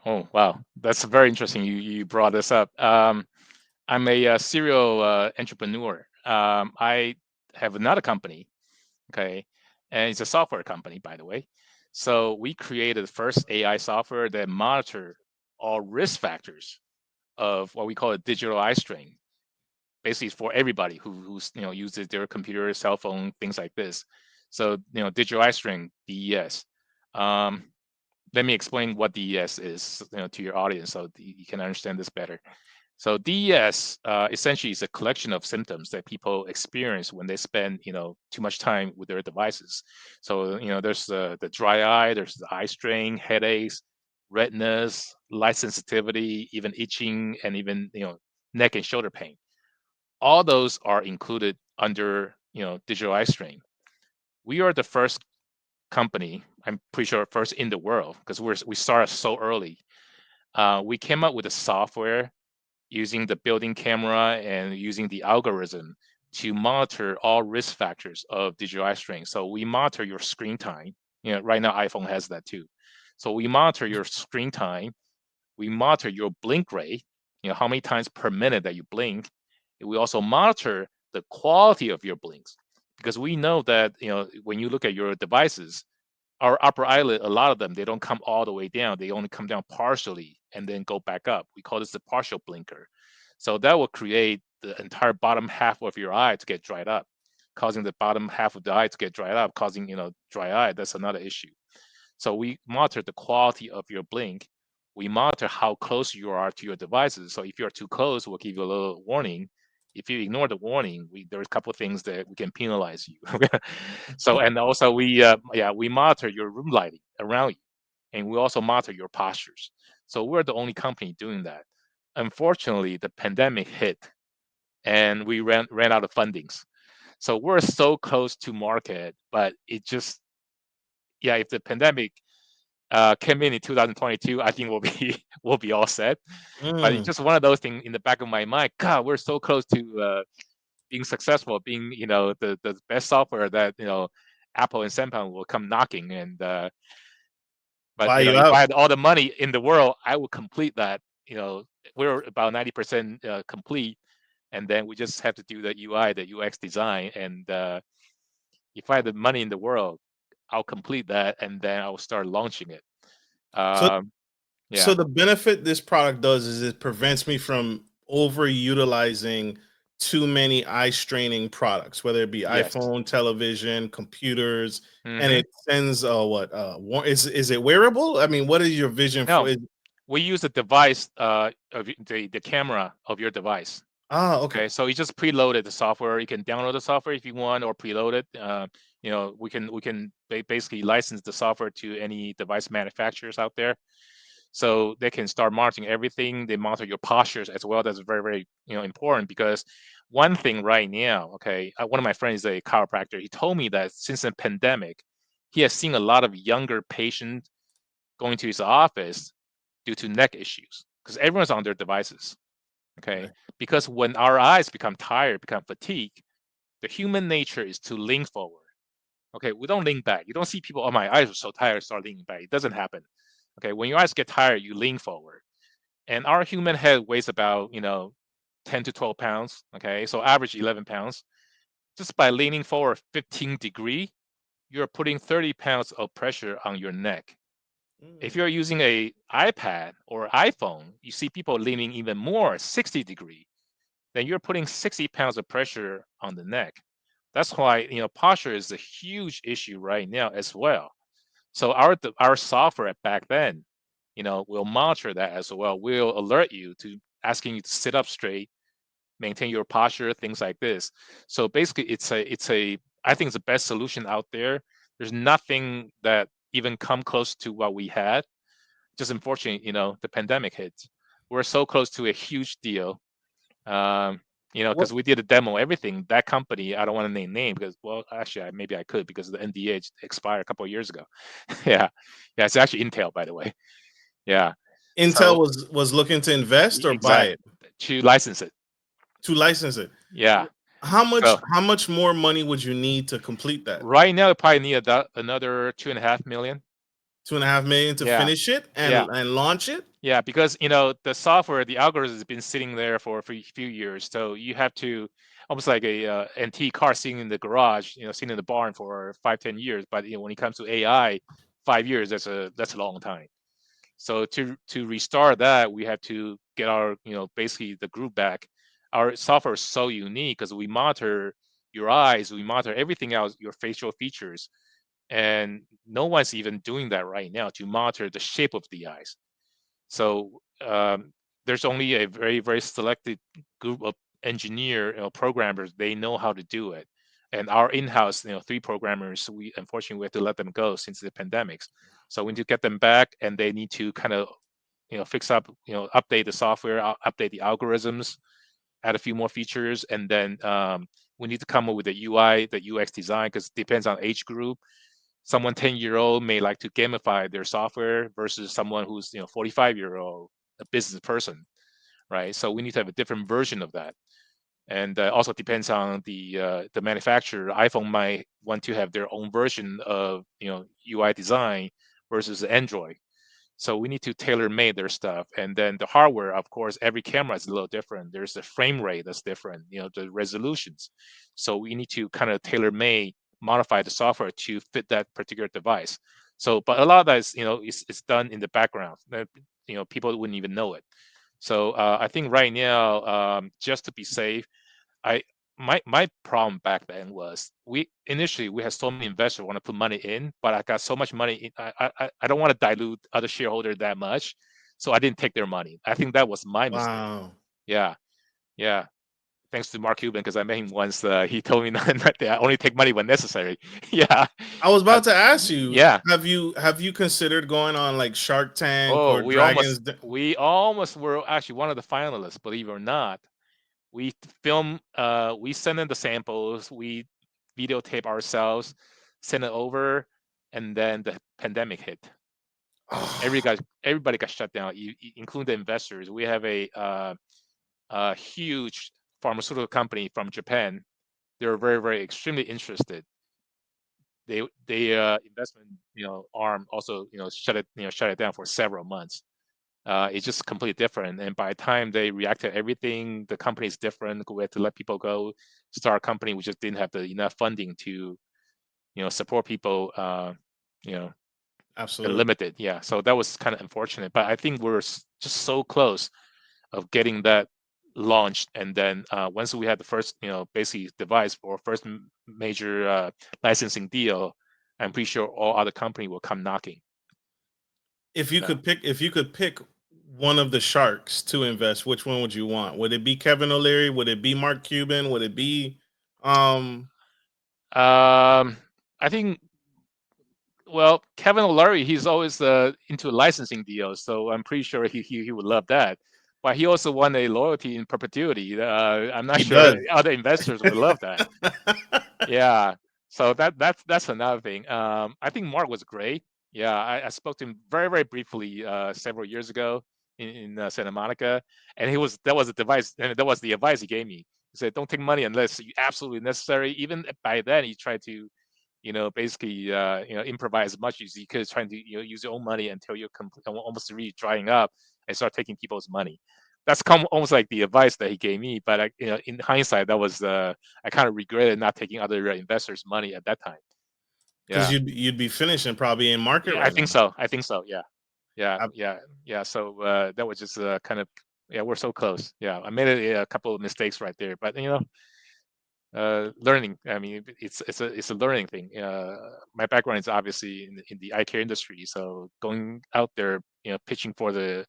Oh, wow, that's very interesting. You brought this up. I'm a serial entrepreneur. I have another company, okay, and it's a software company, by the way. So we created the first AI software that monitor all risk factors of what we call a digital eye strain. Basically, it's for everybody who's uses their computer, cell phone, things like this. So digital eye strain, DES. Um, Let me explain what DES is, to your audience, so you can understand this better. So DES essentially is a collection of symptoms that people experience when they spend, too much time with their devices. So, there's the dry eye, there's the eye strain, headaches, redness, light sensitivity, even itching, and even, neck and shoulder pain. All those are included under, digital eye strain. We are the first company, I'm pretty sure first in the world, because we started so early. We came up with a software using the built-in camera and using the algorithm to monitor all risk factors of digital eye strain. So we monitor your screen time. Right now iPhone has that too. So we monitor your screen time. We monitor your blink rate. How many times per minute that you blink. And we also monitor the quality of your blinks, because we know that when you look at your devices, our upper eyelid, a lot of them, they don't come all the way down. They only come down partially and then go back up. We call this the partial blinker. So that will create the entire bottom half of your eye to get dried up, causing the bottom half of the eye to get dried up, causing dry eye. That's another issue. So we monitor the quality of your blink. We monitor how close you are to your devices. So if you're too close, we'll give you a little warning. If you ignore the warning, there's a couple of things that we can penalize you. So, and also we monitor your room lighting around you, and we also monitor your postures. So we're the only company doing that. Unfortunately, the pandemic hit, and we ran out of fundings. So we're so close to market, but it just, yeah, if the pandemic came in 2022, I think we'll be we'll be all set. But it's Mm, just one of those things in the back of my mind. God, we're so close to being successful, being the best software that Apple and Samsung will come knocking. And but buy you if I out. had all the money in the world, I would complete that. We're about 90% complete, and then we just have to do the UI, the UX design. And if I had the money in the world, I'll complete that, and then I'll start launching it. So Um, So yeah. the benefit this product does is it prevents me from overutilizing too many eye straining products, whether it be Yes. iPhone, television, computers, and Hmm. it sends is it wearable? I mean, what is your vision for No, it? we use the device of the camera of your device. Ah, okay. Okay, so you just preloaded the software. You can download the software if you want, or preload it. We can basically license the software to any device manufacturers out there, so they can start monitoring everything. They monitor your postures as well. That's very, very important, because one thing right now, okay, one of my friends is a chiropractor. He told me that since the pandemic, he has seen a lot of younger patients going to his office due to neck issues, because everyone's on their devices. Okay, Right. because when our eyes become tired, become fatigued, the human nature is to lean forward. Okay, we don't lean back. You don't see people, oh, my eyes are so tired, start leaning back. It doesn't happen. Okay, when your eyes get tired, you lean forward. and our human head weighs about 10 to 12 pounds. Okay, so average 11 pounds. Just by leaning forward 15 degree, you're putting 30 pounds of pressure on your neck. If Mm. you're using a iPad or iPhone, you see people leaning even more, 60 degree, then you're putting 60 pounds of pressure on the neck. That's why posture is a huge issue right now as well. So our software back then, will monitor that as well. Will alert you to asking you to sit up straight, maintain your posture, things like this. So basically, it's a I think it's the best solution out there. There's nothing that even come close to what we had. Just unfortunately, the pandemic hit. We're so close to a huge deal. Um, What because we did a demo, everything. That company, I don't want to name because, well, actually, maybe I could because the NDA expired a couple of years ago. Yeah, yeah, it's actually Intel, by the way. Yeah, Intel so was looking to invest or buy exact it to license it. to license it. Yeah, so How much more money would you need to complete that? right now, we probably need another 2.5 million. 2.5 million to Yeah, finish it yeah, and launch it? yeah. Because the software, the algorithm has been sitting there for a few years, so you have to almost like a antique car sitting in the garage, sitting in the barn for 5, 10 years. But when it comes to AI, 5 years that's a long time. So to restart that, we have to get our basically the group back. Our software is so unique because we monitor your eyes, we monitor everything else, your facial features, and no one's even doing that right now to monitor the shape of the eyes. So there's only a very very selected group of engineer programmers. They know how to do it, and our in-house 3 programmers, we unfortunately we have to let them go since the pandemics. So we need to get them back, and they need to kind of fix up, update the software, update the algorithms, add a few more features, and then we need to come up with the UI, the UX design, because it depends on age group. Someone 10-year-old may like to gamify their software versus someone who's 45-year-old, a business person, right? So we need to have a different version of that, and also depends on the manufacturer. iPhone might want to have their own version of UI design versus Android. So we need to tailor made their stuff, and then the hardware, of course, every camera is a little different. There's the frame rate that's different, the resolutions. So we need to kind of tailor made modify the software to fit that particular device. So but a lot of that is is done in the background. People wouldn't even know it. So I think right now, just to be safe, I my problem back then was we had so many investors want to put money in, but I got so much money in, I don't want to dilute other shareholders that much, so I didn't take their money. I think that was my mistake. Wow. Yeah, yeah. Thanks to Mark Cuban because I met him once. He told me not that I only take money when necessary. Yeah, I was uh, about to ask you, yeah. have you considered going on like Shark Tank Oh, or Dragons we almost were actually one of the finalists, believe it or not. We film, we send in the samples, we videotape ourselves, send it over, and then the pandemic hit. Everybody got shut down, including the investors. We have a huge pharmaceutical company from Japan. They're very, very extremely interested. They investment arm also shut it down for several months. It's just completely different. And by the time they react to everything, the company is different. We had to let people go, start a company. We just didn't have the enough funding to, support people. You know, Absolutely. limited. Yeah, so that was kind of unfortunate. But I think we're just so close of getting that launched. And then once we had the first, basically device for first major licensing deal, I'm pretty sure all other company will come knocking. Yeah. If you could pick one of the sharks to invest, which one would you want? Would it be Kevin O'Leary? Would it be Mark Cuban? Would it be um I think, well, Kevin O'Leary, he's always into licensing deals, so I'm pretty sure he would love that. But he also won a loyalty in perpetuity. I'm not he sure does. other investors would love that. Yeah, so that's another thing. I think Mark was great. Yeah, I spoke to him very very briefly several years ago in Santa Monica, and he was that was the device, and that was the advice he gave me. He said, "Don't take money unless you absolutely necessary." Even by then, he tried to basically improvise as much as you could, trying to use your own money until you're almost really drying up, and start taking people's money. That's almost like the advice that he gave me. But in hindsight, that was I kind of regretted not taking other investors' money at that time. Because Yeah, you'd be finishing probably in market yeah, I right think now. so. I think so. Yeah, yeah, I, yeah, yeah. So that was just kind of, yeah, we're so close. Yeah, I made a couple of mistakes right there, but learning. I mean, it's a learning thing. My background is obviously in the eye care industry, so going out there, pitching for the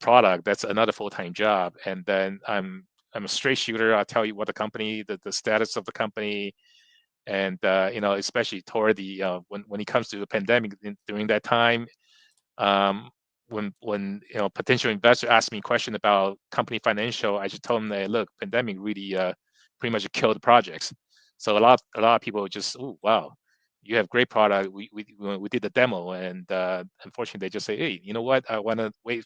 product, that's another full-time job. And then I'm a straight shooter. I'll tell you what the company, the status of the company, and especially toward the when it comes to the pandemic during that time, um, when potential investor ask me a question about company financial, I just told them that, look, pandemic really pretty much killed projects. So a lot of people just, oh wow, you have great product. We did the demo, and unfortunately they just say, hey, you know what? I want to wait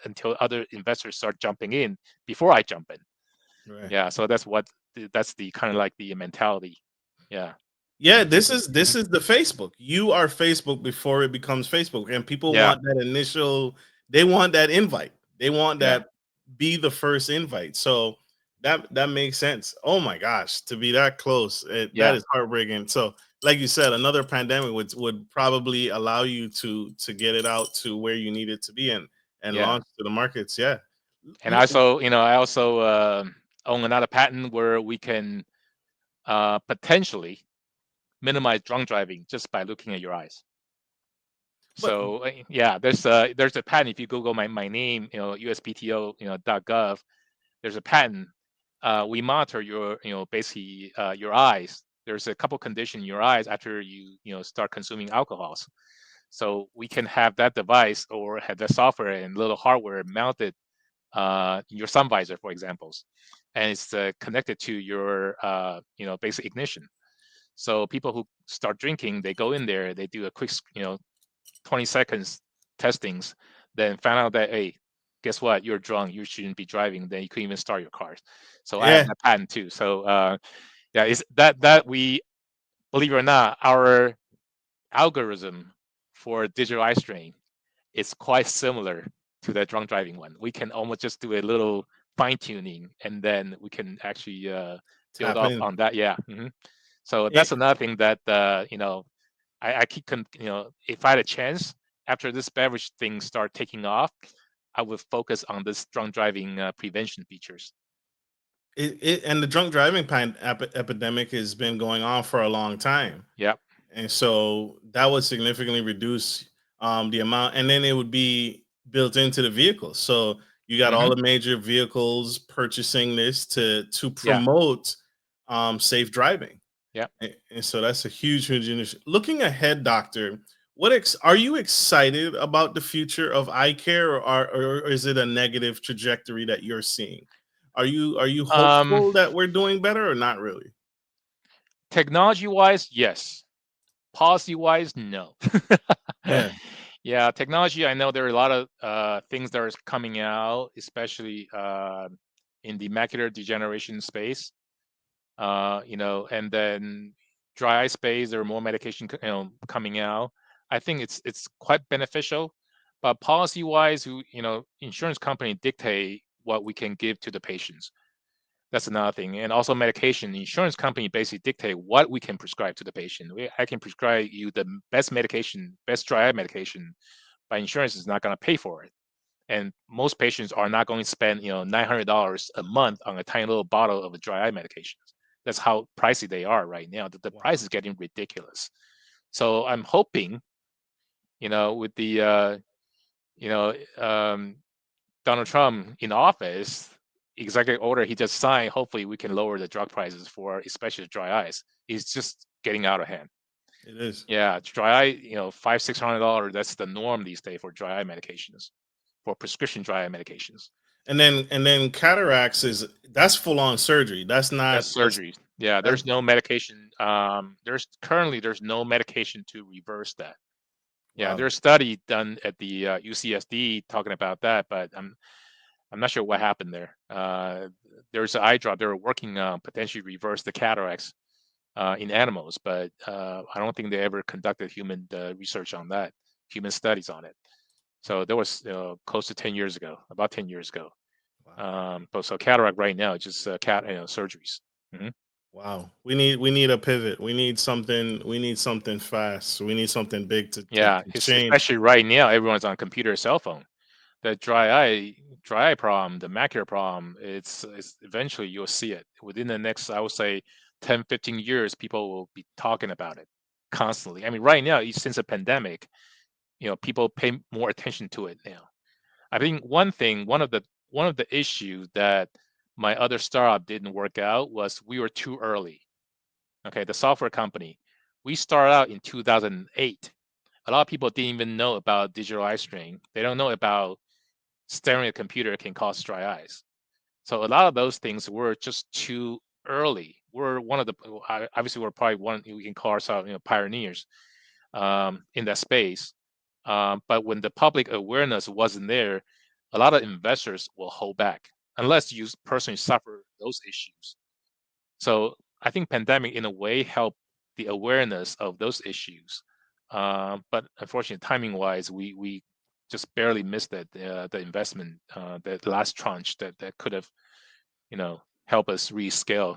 until other investors start jumping in before I jump in. right. Yeah, so that's the kind of like the mentality. Yeah. Yeah, Mhm, this mhm. is the Facebook. You are Facebook before it becomes Facebook, and people Yeah, want that initial. They want that invite. They want yeah, that be the first invite. So that makes sense. Oh my gosh, to be that close, that yeah, is heartbreaking. So, like you said, another pandemic would probably allow you to get it out to where you need it to be and yeah. launch to the markets. Yeah. And also, I also own another patent where we can potentially minimize drunk driving just by looking at your eyes. But So yeah, there's a patent. If you Google my name, USPTO, .gov, there's a patent. We monitor your, basically your eyes. There's a couple conditions in your eyes after start consuming alcohols. So we can have that device or have the software and little hardware mounted your sun visor, for examples, and it's connected to your basic ignition. So people who start drinking, they go in there, they do a quick 20 seconds testings, then find out that, hey, guess what, you're drunk, you shouldn't be driving, then you couldn't even start your cars. So I have yeah, that patent too. So yeah, is that we, believe it or not, our algorithm for digital eye strain is quite similar to the drunk driving one. We can almost just do a little fine tuning, and then we can actually build tap off in. on that. Yeah. So that's another thing that I keep if I had a chance after this beverage thing start taking off, I would focus on this drunk driving prevention features. And the drunk driving epidemic has been going on for a long time, Yep. and so that would significantly reduce the amount, and then it would be built into the vehicles. So you got all Hmm. the major vehicles purchasing this to Yeah. promote safe driving, Yep. and so that's a huge initiative. Looking ahead, doctor, are you excited about the future of eye care, or is it a negative trajectory that you're seeing? Are you Um, hopeful that we're doing better or not really? Technology wise, yes. Policy wise, no. Yeah, Yeah, technology. I know there are a lot of things that are coming out, especially in the macular degeneration space. And then dry eye space. There are more medication, coming out. I think it's quite beneficial, but policy wise, insurance company dictate what we can give to the patients. That's another thing. And also medication. The insurance company basically dictate what we can prescribe to the patient. I can prescribe you the best medication, best dry eye medication, but insurance is not going to pay for it. And most patients are not going to spend, $900 a month on a tiny little bottle of a dry eye medication. That's how pricey they are right now. The price wow, is getting ridiculous. So I'm hoping, with the you know, Donald Trump in office, executive order he just signed, hopefully we can lower the drug prices for especially dry eyes. It's just getting out of hand. it is. Yeah, dry eye, $500-$600. That's the norm these days for dry eye medications, for prescription dry eye medications. And then cataracts that's full on surgery. That's not That's just surgery. Yeah, that's there's no medication. There's no medication to reverse that. Yeah, wow. there's a study done at the UCSD talking about that, but I'm not sure what happened there. There's an eye drop they were working on potentially reverse the cataracts in animals, but I don't think they ever conducted human research on that, human studies on it. So that was close to 10 years ago, about 10 years ago. Wow. But so cataract right now, just surgeries. Hmm. Wow. We need a pivot. We need something fast. We need something big Yeah, to it's change. especially right now, everyone's on computer, cell phone. The dry eye problem, the macular problem, it's eventually you'll see it within the next, I would say, 10, 15 years. People will be talking about it constantly. I mean, right now, since the pandemic, people pay more attention to it now. I think one of the issues that my other startup didn't work out was we were too early. Okay, the software company, we started out in 2008. A lot of people didn't even know about digital eye strain. They don't know about staring at a computer can cause dry eyes. So a lot of those things were just too early. We're one of the obviously we're probably one we can call ourselves pioneers in that space. But when the public awareness wasn't there, a lot of investors will hold back unless you personally suffer those issues. So I think pandemic in a way helped the awareness of those issues. But unfortunately, timing wise, we just barely missed that the investment, the last tranche that could have helped us rescale,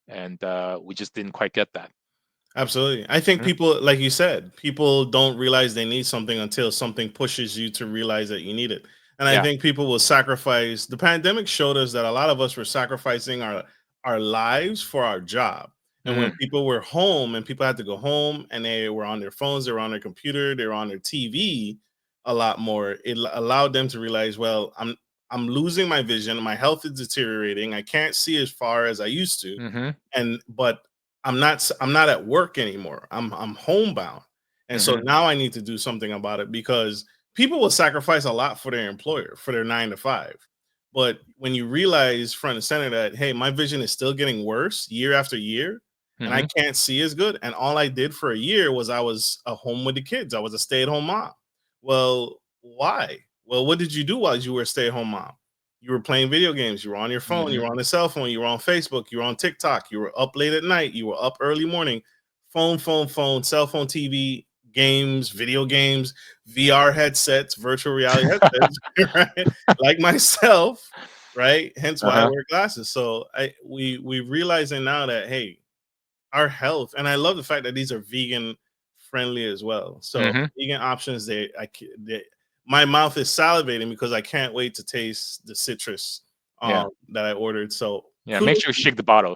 and we just didn't quite get that. Absolutely. I think Mhm. people, like you said, people don't realize they need something until something pushes you to realize that you need it. And I Yeah. think people will sacrifice. The pandemic showed us that a lot of us were sacrificing our lives for our job. And when Mm. people were home and people had to go home and they were on their phones, they were on their computer, they were on their TV a lot more, allowed them to realize, well, I'm losing my vision, my health is deteriorating, I can't see as far as I used to. Mm-hmm. And but I'm not at work anymore. I'm homebound. And so Mm-hmm. now I need to do something about it because people will sacrifice a lot for their employer, for their 9 to 5. But when you realize front and center that hey, my vision is still getting worse year after year and I Mm-hmm. can't see as good and all I did for a year was I was a home with the kids. I was a stay-at-home mom. Well, why? Well, what did you do while you were a stay-at-home mom? You were playing video games, you were on your phone, you Mm-hmm. were on the cell phone, you were on Facebook, you were on TikTok, you were up late at night, you were up early morning, phone, cell phone, TV, games, video games, VR headsets, virtual reality headsets, right? Like myself, right? Hence why I Uh-huh. wear glasses. So we realizing now that hey, our health, and I love the fact that these are vegan friendly as well. So Mm-hmm. vegan options, my mouth is salivating because I can't wait to taste the citrus Yeah. that I ordered. So Yeah. Make kudos. sure you shake the bottle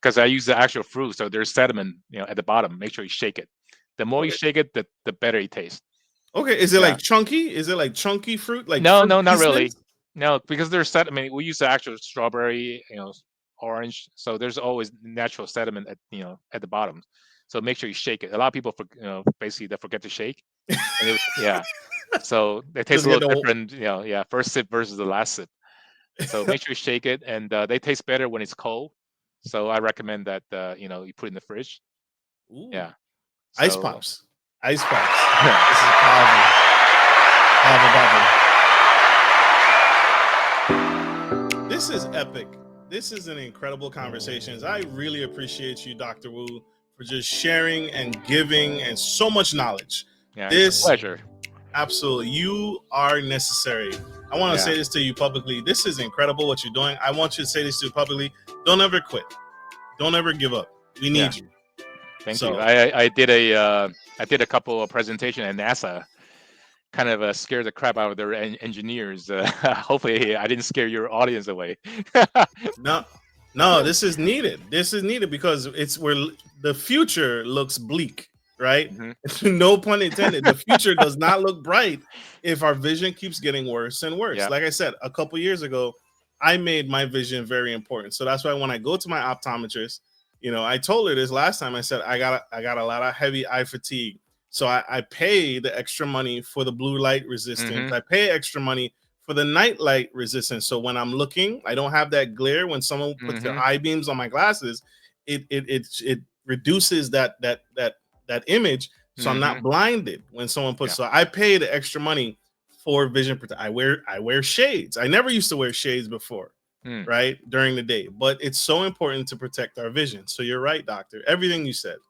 because I use the actual fruit, so there's sediment, at the bottom. Make sure you shake it. The more you Okay, shake it, the better it tastes. okay. Is it Yeah. like chunky? Is it like chunky fruit, like No, fruit no, not pieces? really. No, because there's sediment. We use the actual strawberry, orange. So there's always natural sediment at the bottom. So make sure you shake it. A lot of people, basically they forget to shake, and yeah. So they taste Just a get little the whole. different. Yeah, first sip versus the last sip. So make sure you shake it, and they taste better when it's cold. So I recommend that you put it in the fridge. Ooh, Yeah. ice So pops, ice pops. yeah, This is powerful, powerful, powerful. This is epic. This is an incredible conversation. I really appreciate you, Dr. Wu, for just sharing and giving and so much knowledge. yeah, it's a This pleasure. absolutely, you are necessary. I want to Yeah, say this to you publicly. This is incredible what you're doing. I want you to say this to you publicly. Don't ever quit. Don't ever give up. We yeah. need you. Thank you. So, I did a couple of presentation at NASA. Kind of scared the crap out of their engineers. Hopefully, I didn't scare your audience away. no, no, this is needed. This is needed because it's where the future looks bleak, right? Hmm. No pun intended. The future does not look bright if our vision keeps getting worse and worse. Yeah. Like I said, a couple years ago, I made my vision very important. So that's why when I go to my optometrist, I told her this last time. I said I got a lot of heavy eye fatigue. So I pay the extra money for the blue light resistance. Hmm. I pay extra money for the night light resistance. So when I'm looking, I don't have that glare. When someone puts their Hmm. eye beams on my glasses, it reduces that image, so I'm Hmm. not blinded when someone puts. Yeah. So I pay the extra money for vision protection. I wear shades. I never used to wear shades before, Mm. right, during the day. But it's so important to protect our vision. So you're right, doctor. Everything you said. Yep.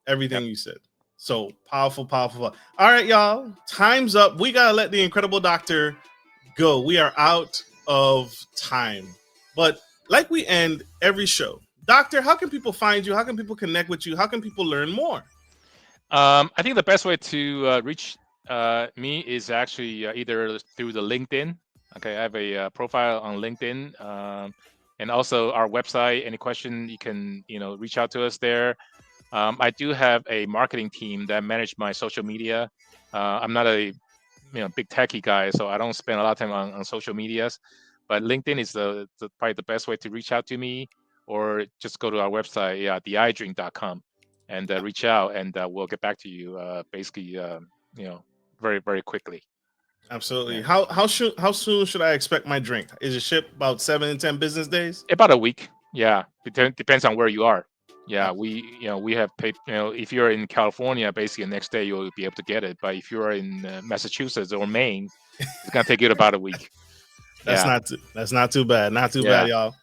Everything you said. So powerful, powerful. All right, y'all. Time's up. We gotta let the incredible doctor go. We are out of time. But like we end every show, doctor, how can people find you? How can people connect with you? How can people learn more? I think the best way to reach me is actually either through the LinkedIn. Okay, I have a profile on LinkedIn, and also our website. Any question, you can reach out to us there. I do have a marketing team that manage my social media. I'm not a big techie guy, so I don't spend a lot of time on social medias. But LinkedIn is probably the best way to reach out to me, or just go to our website, yeah, theidrink.com, and reach out, and we'll get back to you. Basically, very very quickly. Absolutely. Yeah, How soon should I expect my drink? Is it shipped about 7 to 10 business days? about a week. Yeah, depends on where you are. Yeah, Ab- we have paid. If you're in California, basically the next day you'll be able to get it. But if you're in Massachusetts or Maine, it's gonna take you about a week. That's Yeah, not too bad. Not too bad, yeah. y'all.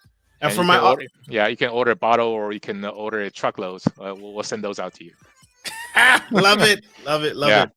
And And for you my can order, yeah, you can order a bottle, or you can order a truckloads. We'll send those out to you. love it, love it, love Yeah, it.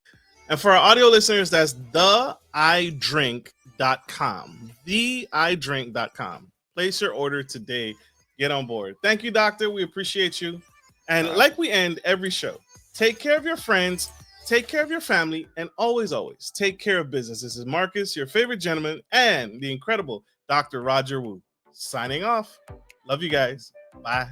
And for our audio listeners, that's theidrink.com. Theidrink.com. Place your order today. Get on board. Thank you, doctor. We appreciate you. And uh, like we end every show, take care of your friends, take care of your family, and always, always take care of business. This is Marcus, your favorite gentleman, and the incredible Dr. Roger Wu. Signing off. Love you guys. Bye.